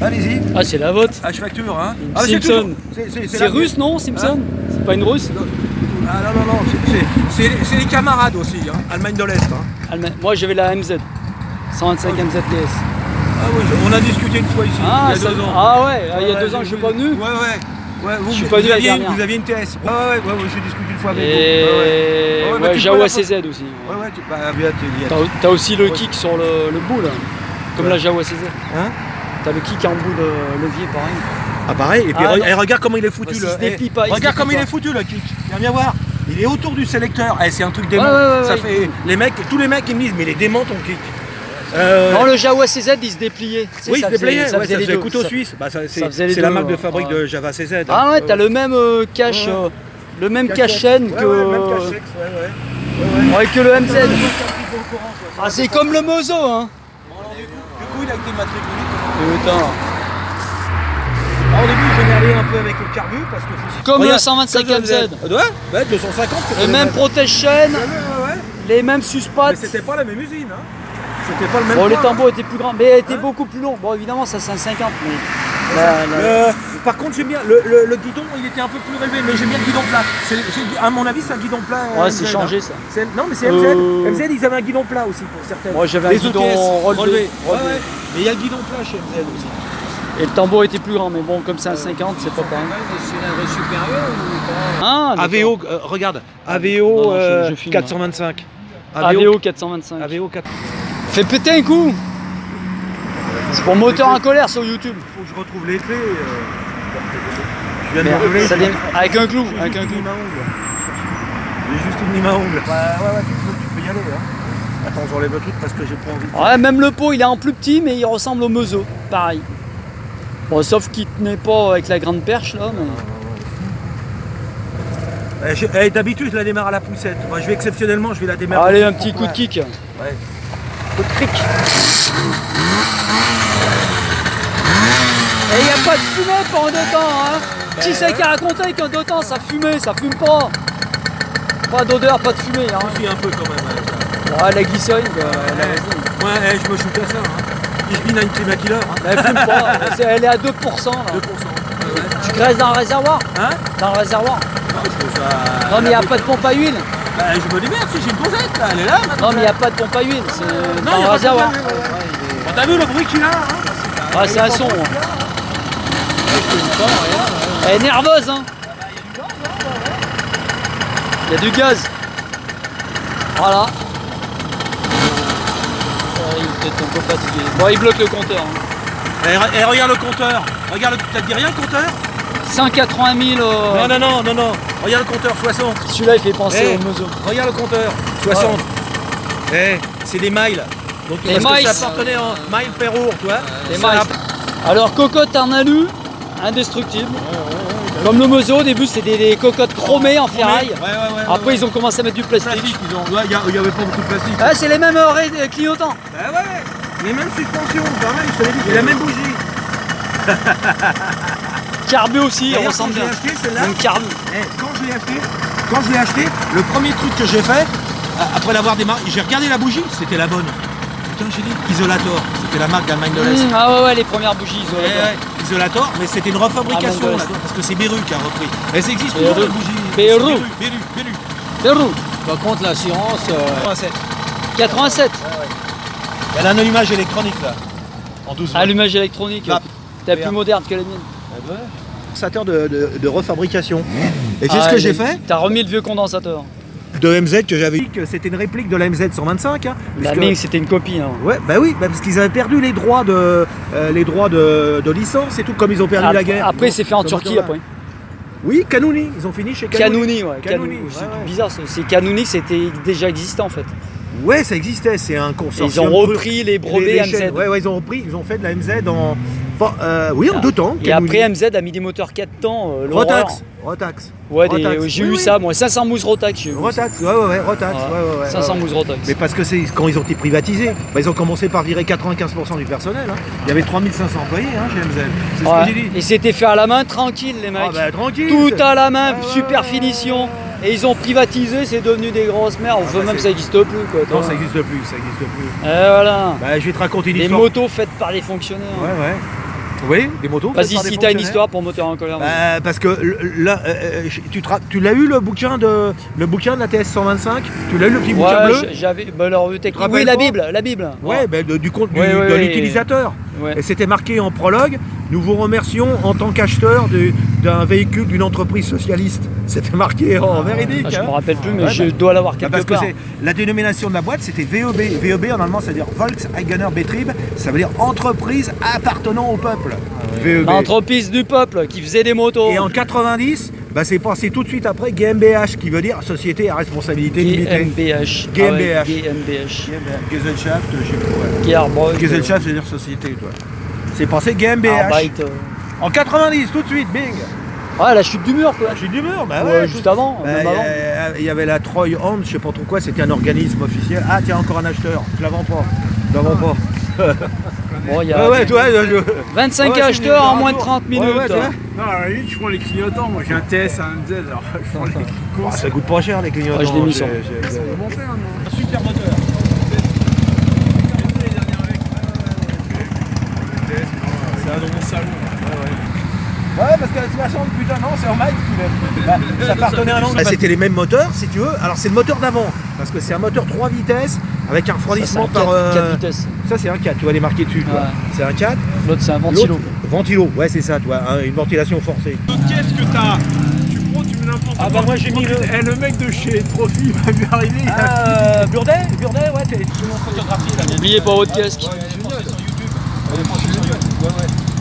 Allez-y. Ah, c'est la vôtre. Ah, je facture, hein. Simpson. C'est russe, non, Simpson? C'est pas une russe? Ah non, c'est les camarades aussi, hein. Allemagne de l'Est. Hein. Moi, j'avais la MZ. 125 MZ TS. Ah oui, on a discuté une fois ici, il y a 2 ans. Ah ouais, il y a 2 ans, je suis pas venu. Ouais, vous aviez une TS. Ouais, j'ai discuté une fois avec vous. Ouais, Jawa CZ aussi. T'as aussi le kick sur le bout là, comme la Jawa CZ. Hein? T'as le kick en bout de levier pareil. Ah pareil, et puis regarde comment il est foutu regarde comment il est foutu le kick. Viens voir. Il est autour du sélecteur. C'est un truc dément. Ça fait tous les mecs ils me disent mais il est dément ton kick. Non, le Jawa CZ il se dépliait. Oui, il se dépliait, ça faisait couteau suisse. C'est la marque de fabrique de Java CZ. Ah ouais, t'as le même cache, le même cache-chaîne que que le MZ. Ah, c'est comme le Mozo, hein. Du coup, il a été matriculé. Putain. Au début, je m'emmerdais un peu avec le carbu parce que comme le 125 MZ. Ouais, 250. Les mêmes protection, les mêmes suspattes. Mais c'était pas la même usine, hein. C'était pas le même. Bon, les tambours étaient plus grands, mais étaient beaucoup plus longs. Bon, évidemment, ça c'est un 50. Mais par contre, j'aime bien le guidon, il était un peu plus relevé, mais j'aime bien le guidon plat. À mon avis, c'est un guidon plat. Ouais, c'est changé ça. Non, mais c'est MZ. MZ, ils avaient un guidon plat aussi pour certaines. Moi, j'avais un guidon relevé. Ouais. Mais il y a le guidon plat chez MZ aussi. Et le tambour était plus grand, mais bon, comme c'est un 50, c'est pas pareil. Cylindre supérieur ou pas? AVO, regarde, AVO 425. AVO 425. AVO 4. Fais péter un coup. C'est pour moteur en colère sur YouTube. Faut que je retrouve les clés. Je viens de retrouver. Avec un clou. Avec un clou. J'ai juste mis ma ongle. Ouais, tu peux y aller. Hein. Attends, j'enlève le truc parce que j'ai pas envie. Ouais, même le pot, il est en plus petit, mais il ressemble au Mezo. Pareil. Bon, sauf qu'il tenait pas avec la grande perche là. Mais... D'habitude, je la démarre à la poussette. Moi, exceptionnellement, je vais la démarrer. Allez, un petit coup de kick. Ouais. Coup de cric. Et il n'y a pas de fumée pendant 2 temps. Hein. Qui c'est qui a raconté qu'en 2 temps ça fumait? Ça fume pas. Pas d'odeur, pas de fumée. Hein. Si, un peu quand même. Ouais, la glycérine. Ouais, je me shoot à ça. Hein. Je mine à une climatileur. Hein. Elle fume pas. Elle est à 2%. Là. 2%. Tu graisses dans le réservoir? Hein? Dans le réservoir? Non, mais il n'y a pas de pompe à huile. Je me démerde si j'ai une posette là, elle est là maintenant. Non, mais il n'y a pas de pompe à huile, c'est dans le réservoir. T'as vu le bruit qu'il a hein? Ah, c'est un son. Elle est nerveuse, hein. Il y a du gaz. Voilà. Il est peut-être un peu fatigué. Bon, il bloque le compteur. Hein. Et regarde le compteur. Regarde, t'as dit rien le compteur? 180 000. Non. Regarde le compteur, 60. Celui-là, il fait penser au Mozo. Regarde le compteur, 60. C'est des miles. Donc, les miles. Ça appartenait en miles per hour, tu vois. Les miles. Alors, cocotte en alu, indestructible. Comme le Mozo, au début, c'était des cocottes chromées en ferraille. Après, ils ont commencé à mettre du plastique. Il n'y avait pas beaucoup de plastique. Ah, c'est les mêmes clignotants. Bah ouais, les mêmes suspensions, pareil, je te l'ai dit. Et la même bougie. Carbu aussi, il ressemble bien. Même carbu. Quand je l'ai acheté, le premier truc que j'ai fait, après l'avoir démarré, j'ai regardé la bougie, c'était la bonne. Putain, j'ai dit Isolator, c'était la marque d'Allemagne de l'Est. Ah ouais, les premières bougies Isolator. Isolator, mais c'était une refabrication, là, parce que c'est Beru qui a repris. Elles existent toujours, les bougies. Beru. Par contre, l'assurance... 87. Il y a l'allumage électronique, là. En 12 volts. Allumage électronique. T'es plus moderne que la mienne. Condensateur de refabrication. Et c'est ce que j'ai fait. T'as remis le vieux condensateur. De MZ que j'avais dit que c'était une réplique de la MZ 125. Hein, la Ming c'était une copie. Hein. Ouais, bah oui, parce qu'ils avaient perdu les droits de licence et tout, comme ils ont perdu la guerre. Après, c'est fait en Turquie après. Oui, Kanouni, ils ont fini chez Kanouni. Kanouni. C'est bizarre, c'est Kanouni, c'était déjà existant en fait. Ouais, ça existait, c'est un consortium. Ils ont repris les brevets MZ. Ouais, ils ont repris, ils ont fait de la MZ en... en 2 temps. Et après MZ a mis des moteurs 4 temps. Rotax. Ouais, j'ai eu ça, moi, 500 mousses Rotax. Rotax. 500 mousses Rotax. Mais parce que c'est quand ils ont été privatisés, ils ont commencé par virer 95% du personnel. Hein. Il y avait 3500 employés chez MZ. C'est ce que j'ai dit. Et c'était fait à la main, tranquille les mecs. Tranquille. Tout à la main, super finition. Et ils ont privatisé, c'est devenu des grosses merdes. Même ça n'existe plus. Quoi, non, ça n'existe plus. Et voilà. Je vais te raconter une histoire. Des motos faites par des fonctionnaires. Ouais. Oui, des motos. Vas-y, si t'as une histoire pour moteur en colère. Parce que là, tu l'as eu le bouquin de la TS 125. Tu l'as eu le petit bouquin bleu. J'avais. Bah alors, oui, la Bible. Ouais, du compte de l'utilisateur. Ouais. Et c'était marqué en prologue. Nous vous remercions en tant qu'acheteur d'un véhicule d'une entreprise socialiste. C'était marqué en véridique. Je me rappelle plus, mais je dois l'avoir quelque part. Parce que la dénomination de la boîte, c'était VEB. VEB en allemand, ça veut dire Volkswagener Betrieb. Ça veut dire entreprise appartenant au peuple. VEB. L'entreprise du peuple qui faisait des motos. Et en 90, c'est passé tout de suite après GmbH, qui veut dire Société à responsabilité limitée. GmbH. GmbH. GmbH. Gesellschaft, je sais plus. Gearbreuk. Gesellschaft, c'est dire société, toi. C'est passé GmbH. En 90, tout de suite, bing. Ouais, la chute du mur, quoi. La chute du mur, bah ouais. Juste avant, même avant. Il y avait la Troy Hand, je sais pas trop quoi, c'était un organisme officiel. Ah, tiens, encore un acheteur. Je la vends pas. Bon, il y a 25 acheteurs en moins de 30 minutes. Non, à la limite, je prends les clignotants. Moi, j'ai un TS, un Z, alors je prends les clignotants. Ça coûte pas cher, les clignotants. Ouais, je l'ai mis sur. Un super moteur. C'est un de mon salon. Ouais, parce que la 60, putain, non, c'est en Mike qui ça appartenait à un autre. C'était les mêmes moteurs, si tu veux. Alors, c'est le moteur d'avant, parce que c'est un moteur 3 vitesses avec un refroidissement par. 4 vitesses. Ça, c'est un 4, tu vas les marquer dessus. Ouais. C'est un 4. L'autre, c'est un ventilo. Ventilo, ouais, c'est ça, toi, une ventilation forcée. Qu'est-ce que t'as? Tu prends, tu mets n'importe quoi. Ah, bah, moi, j'ai mis le mec de chez Trophy va lui arriver. Burdet, ouais, t'es sur mon photographie là. N'oubliez pas votre casque.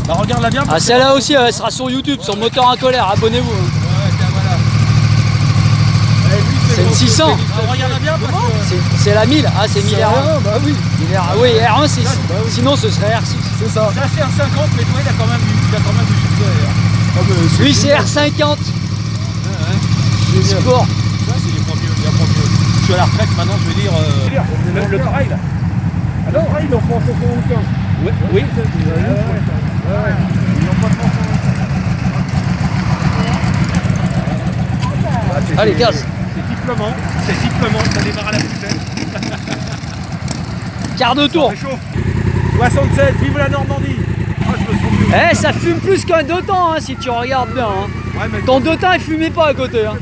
Bah, regarde-la bien. Ah, celle-là aussi, elle sera sur YouTube, sur Moteur en colère, abonnez-vous. C'est une 600. Regarde-la bien, c'est la 1000. Ah, c'est 1000 R1. Bah oui. Oui, R1, c'est. Sinon, ce serait R6. C'est ça. Ça, c'est R50, mais toi, il a quand même du succès. Lui, c'est R50. Sport. Ça, c'est les premiers. Je suis à la retraite maintenant, je veux dire. Le pareil, là. Alors, il en prend 75. Oui. Allez, gaz. C'est sifflement, ça démarre à la poussette. Quart de tour. 67, vive la Normandie. Eh, ça fume plus qu'un deux temps, si tu regardes bien. Hein. Ouais, ton deux temps, il fumait pas à côté. Hein.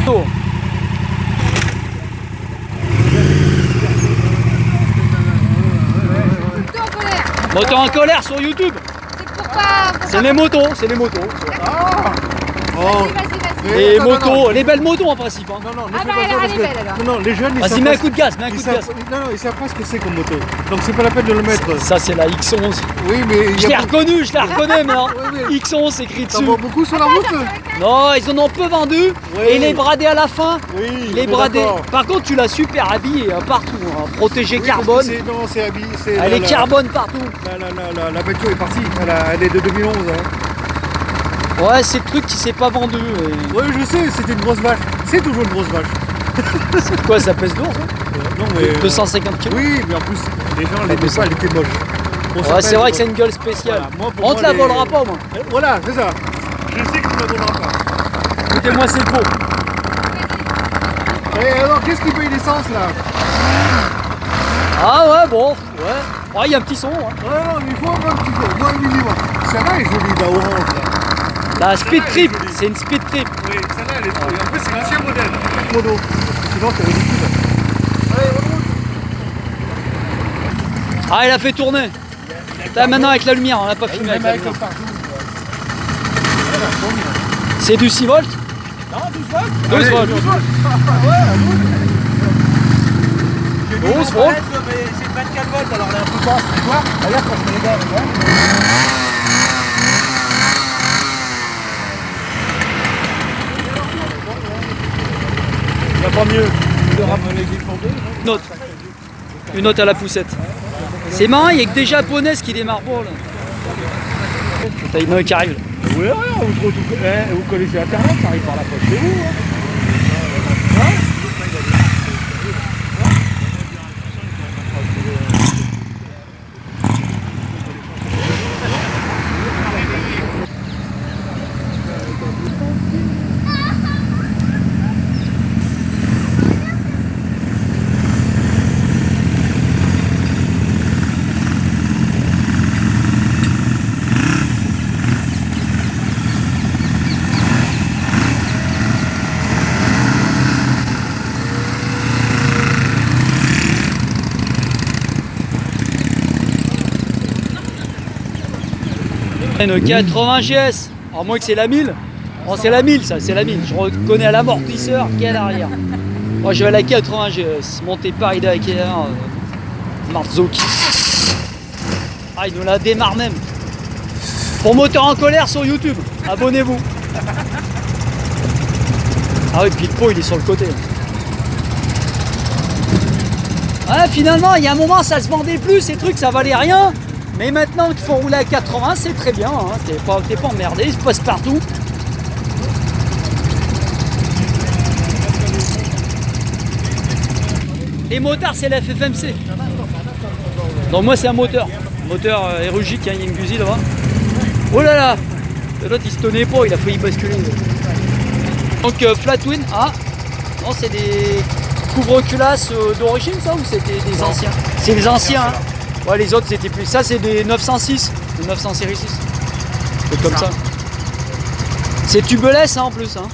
Oh. Moteur en colère sur YouTube. C'est pourquoi C'est les motos, Ah. Vas-y. Les motos, les belles motos en principe. Hein. Non, Ah bah elle est belle alors. non, les jeunes, ils Vas-y, mets un coup de gaz, mets un coup de gaz. Non, ils savent pas ce que c'est comme moto. Donc c'est pas la peine de le mettre. Ça, c'est la X11. Oui, mais Je l'ai reconnu, maintenant. X11 écrit T'en dessus. vois beaucoup sur la route? Non, ils en ont peu vendu. Oui. Et les bradés à la fin. Oui, Les bradés. Par contre, tu l'as super habillé partout. Hein. Protégé carbone. Non, c'est habillé. Elle est carbone partout. La voiture est partie. Elle est de 2011. Hein. Ouais, c'est le truc qui s'est pas vendu. Oui, je sais, c'était une grosse vache. C'est toujours une grosse vache. C'est quoi, ça pèse lourd ça? Non, mais 250 kg. Oui, mais en plus, les gens l'aimaient pas, elle était moche. Ouais, c'est vrai que c'est une gueule spéciale. Voilà, on te la volera pas, moi. Voilà, c'est ça. Je sais que tu me la voleras pas. Écoutez-moi, c'est beau. Et alors, qu'est-ce qui paye l'essence là? Ah ouais, bon. Ouais. Il y a un petit son. Hein. Non, mais il faut un petit peu. Moi, minimum. Celle-là est jolie, la orange là. La speed trip, c'est une speed trip. Oui, celle-là elle est jolie. En plus, c'est l'ancien modèle. Mono. Sinon, c'est ridicule. Allez, on roule. Ah, il a fait tourner. Là, maintenant, avec la lumière, on l'a pas filmé avec la lumière. C'est du 6 volts? Non, 12 volts. 12 volts. 12 volts. C'est 24 volts, alors on est un peu basse. Tu vois, regarde quand je mets les gars, tu vois. Il n'y a pas mieux. Une autre à la poussette. C'est marrant, il n'y a que des japonaises qui démarrent pas là. T'as une autre qui arrive. Oui, vous connaissez Internet, ça arrive par la poche chez vous. Une 80 GS. Alors moins que c'est la 1000. Oh, c'est la 1000 ça, c'est la 1000. Je reconnais à l'amortisseur qui est à l'arrière. Moi je vais à la 80 GS. Montée Paris-Dakar. Marzocchi. Ah, il nous la démarre même. Pour moteur en colère sur YouTube. Abonnez-vous. Ah oui, puis le pot il est sur le côté. Ah, finalement, il y a un moment ça se vendait plus, ces trucs ça valait rien. Mais maintenant qu'il faut rouler à 80, c'est très bien. Hein. T'es pas emmerdé, il se passe partout. Les motards, c'est la FFMC. Donc moi c'est un moteur. Moteur érugique, hein, il y a une gusille là-bas. Oh là là, l'autre il se tenait pas, il a failli basculer. Donc flat twin, ah non c'est des couvre-culasses d'origine ça ou c'était des anciens? C'est les anciens, hein. Ouais, les autres c'était plus. Ça c'est des 906, des 900 série 6. C'est comme ça. C'est tubeless hein, en plus. Hein.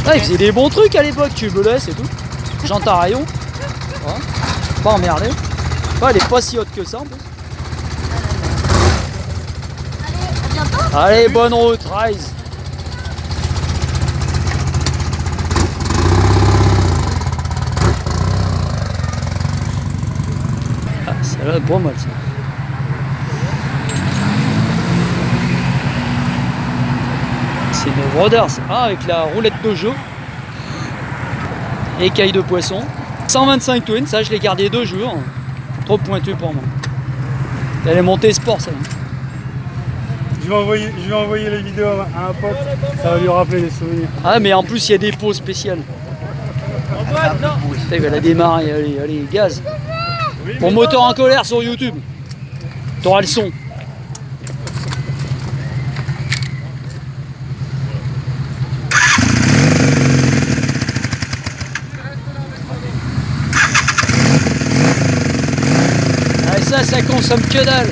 Ah, ils faisaient des bons trucs à l'époque, tubeless et tout. Jante à rayon. Ouais. Pas emmerdé. Ouais, elle est pas si haute que ça en plus. Allez, bonne route, Rise. Ah, celle-là est pas mal ça. C'est une Broders. Ah, avec la roulette de jeu. Écaille de poisson. 125 twins, ça je l'ai gardé 2 jours. Trop pointu pour moi. Elle est montée sport ça. Je vais envoyer les vidéos à un pote, ça va lui rappeler les souvenirs. Ah mais en plus il y a des pots spéciales. Elle va la démarrer, allez, gaz. Pour moteur en colère sur YouTube. T'auras le son. Ah, ça consomme que dalle.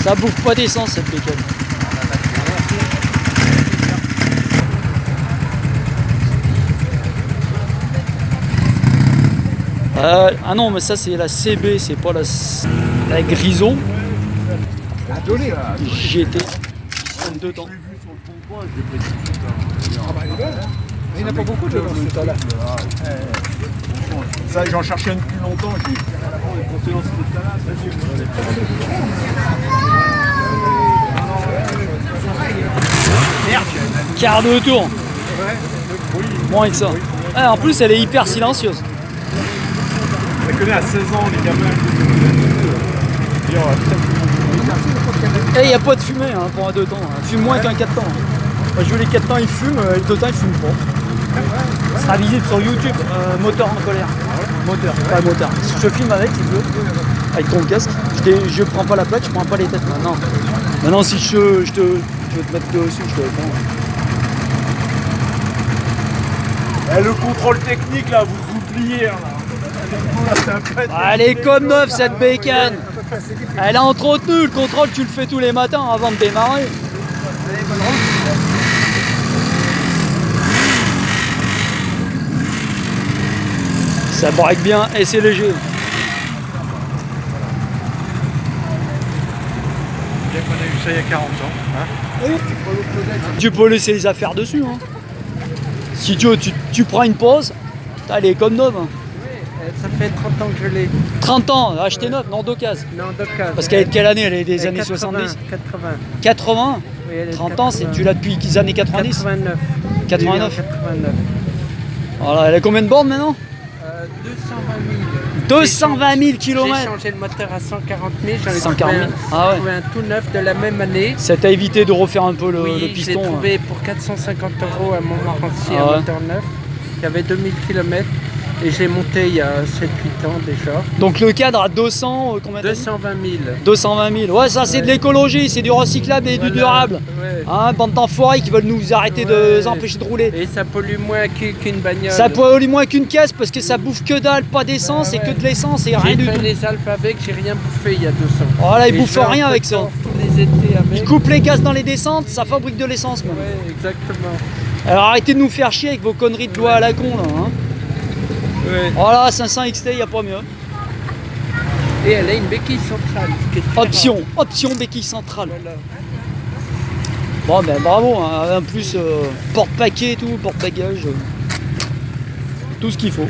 Ça bouffe pas d'essence cette bécane. Ah non mais ça c'est la CB, c'est pas la Grison. GT. Système 2 temps. Il n'y en a pas beaucoup de dans ce tas-là. Ça, j'en cherchais une depuis longtemps. Quart de tour. Moins que ça. Ah, en plus, elle est hyper silencieuse. Je connais à 16 ans les gamins. Et il n'y a pas de fumée hein, pour un 2 temps. Elle fume moins qu'un 4 temps. Moi, je veux les 4 temps, ils fument, les 2 temps, ils fument pas. Ça sera visible sur YouTube, moteur en colère. Moteur, pas moteur. Si je filme avec, si tu veux, avec ton casque, je prends pas la plaque, je prends pas les têtes maintenant. Maintenant, si je veux te mettre dessus, je te réponds. Eh, le contrôle technique là, vous oubliez là. Elle est comme neuve cette bécane. Elle est entretenue, le contrôle tu le fais tous les matins avant de démarrer. Ça braque bien et c'est léger. Bien qu'on a eu ça il y a 40 ans. Hein. Tu peux laisser les affaires dessus. Hein. Si tu veux, tu prends une pause, elle est comme neuve. Hein. Ça fait 30 ans que je l'ai. 30 ans, acheté neuve, non d'occasion. Non, d'occasion. Parce qu'elle est de quelle année? Elle est des années 80, 70. 80. 80 Oui, elle est 30 ans, tu l'as depuis les années 90. 89. 89. 89. Voilà, elle a combien de bornes maintenant? 220 000. 220 000 J'ai km. changé le moteur à 140 000. J'en ai 140 000. trouvé Ah ouais. trouvé un tout neuf de la même année. Ça t'a évité de refaire un peu le Oui, j'ai piston. trouvé pour 450 € à Montmorency Ah un ouais. moteur neuf qui avait 2000 km et j'ai monté il y a 7-8 ans déjà. Donc le cadre à 200, combien t'as dit 220 000. 220 000. Ouais, ça c'est de l'écologie, c'est du recyclable et du durable. Ouais. Hein, bande d'enfoirés qui veulent nous arrêter de Ouais. nous empêcher de rouler. Et ça pollue moins qu'une bagnole. Ça pollue moins qu'une caisse parce que ça bouffe que dalle, pas d'essence et que de l'essence et rien J'ai du fait tout. les Alpes avec, j'ai rien bouffé il y a 200. Voilà, ils Et bouffent je fais un rien peu avec de ça. temps tous les étés avec. Ils coupent les gaz dans les descentes, ça fabrique de l'essence même. Ouais, exactement. Alors arrêtez de nous faire chier avec vos conneries de loi à la con là. Hein. Ouais. Voilà, 500 XT, y a pas mieux. Et elle a une béquille centrale. Qui est très Option béquille centrale. rare. Voilà. Bon ben bravo, hein. En plus porte-paquet et tout, porte-bagages. Tout ce qu'il faut.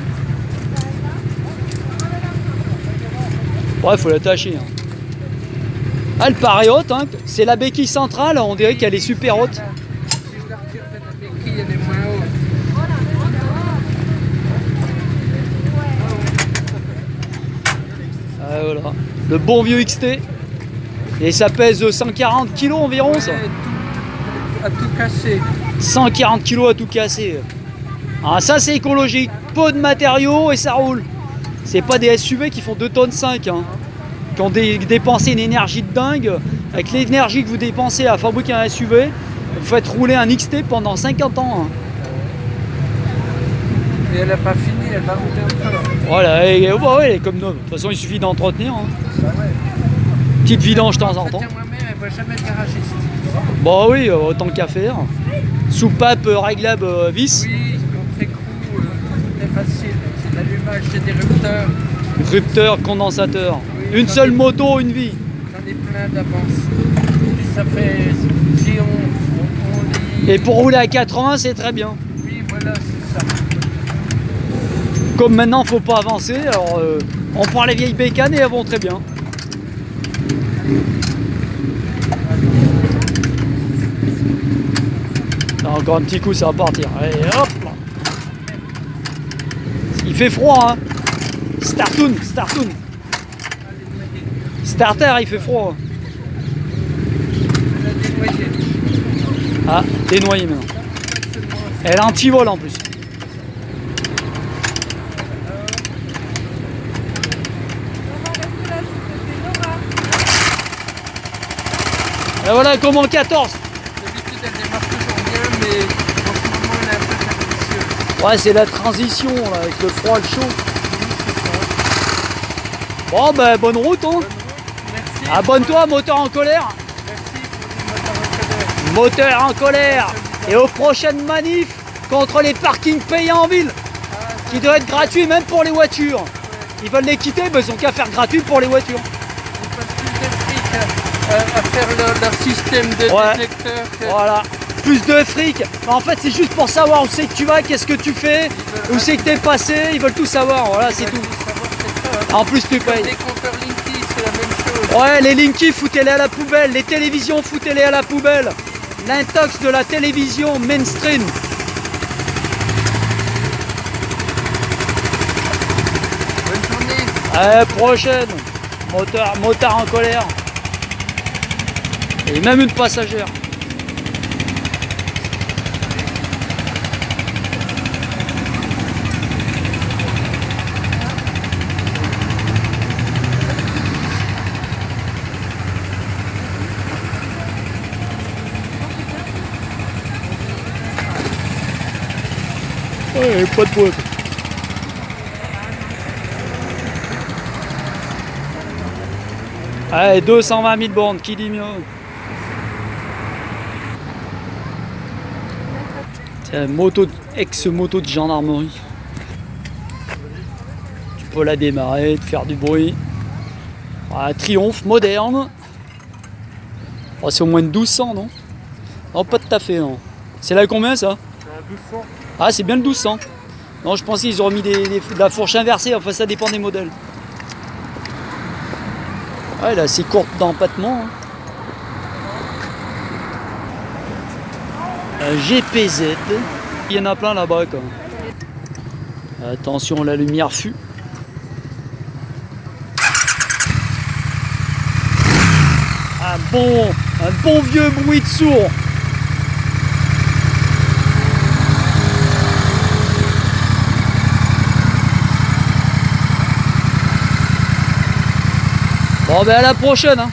Ouais, faut l'attacher. Hein. Ah, elle paraît haute, hein. C'est la béquille centrale, on dirait qu'elle est super haute. Si je la retire de la béquille, elle est moins haute. Ah, voilà. Le bon vieux XT. Et ça pèse 140 kg environ, ça. Ouais, à tout casser. 140 kg à tout casser. Ah, ça c'est écologique. Peu de matériaux et ça roule. C'est pas des SUV qui font 2 tonnes 5, hein, qui ont dépensé une énergie de dingue. Avec l'énergie que vous dépensez à fabriquer un SUV, vous faites rouler un XT pendant 50 ans. Hein. Et elle n'a pas fini, elle va rouler encore. Voilà, et, bah ouais, elle est comme neuve. De toute façon, il suffit d'entretenir. Hein. Petite vidange de temps en temps. Moi-même, elle ne voit jamais de garagiste. Bah oui, autant qu'à faire. Soupape réglable vis. Oui, contre-écrou, tout est facile. C'est l'allumage, c'est des rupteurs. Rupteur, condensateur. Oui, Une j'en seule ai- moto, une vie. J'en ai plein d'avance. Et ça fait. Si on lit. Et pour rouler à 80, c'est très bien. Oui, voilà, c'est ça. Comme maintenant, faut pas avancer, alors on prend les vieilles bécanes et elles vont très bien. Là, encore un petit coup, ça va partir. Allez, hop là. Il fait froid, hein. Startoon. Starter, il fait froid. Elle a dénoyé. Ah, dénoyé maintenant. Elle est anti-vol en plus. Et voilà, comme en 14. D'habitude, elle démarre toujours bien, mais en ce moment, elle est un peu capricieuse. Ouais, c'est la transition là, avec le froid et le chaud. Bon, ben bonne route, hein. Merci. Abonne-toi, moteur en colère. Merci pour le moteur en colère. Moteur en colère. Et aux prochaines manifs contre les parkings payants en ville, qui doivent être gratuits même pour les voitures. Ils veulent les quitter, mais ils ont qu'à faire gratuit pour les voitures. Ils passent plus de fric à faire leur système de Ouais. détecteur. Voilà. Plus de fric. En fait, c'est juste pour savoir où c'est que tu vas, qu'est-ce que tu fais, où c'est que t'es passé. Ils veulent tout savoir. Voilà, c'est tout. En plus, tu payes. Les compteurs Linky, c'est la même chose. Ouais, les Linky, foutez-les à la poubelle. Les télévisions, foutez-les à la poubelle. L'intox de la télévision mainstream. Bonne journée. À la prochaine. Motard en colère. Et même une passagère. Ouais, pas de poids. Allez, 220 000 bornes, qui dit mieux? C'est une moto, ex-moto de gendarmerie. Tu peux la démarrer, te faire du bruit. Un Triomphe moderne. Oh, c'est au moins de 1200, non? Non, pas tout à fait, non. C'est là combien ça? C'est un 1200. Ah, c'est bien le 1200. Non, je pensais qu'ils auraient mis de la fourche inversée, enfin ça dépend des modèles. Ah, elle est assez courte d'empattement. Hein. Un GPZ. Il y en a plein là-bas. Quoi. Attention, la lumière fut. Un bon vieux bruit de sourd. Bon ben à la prochaine hein.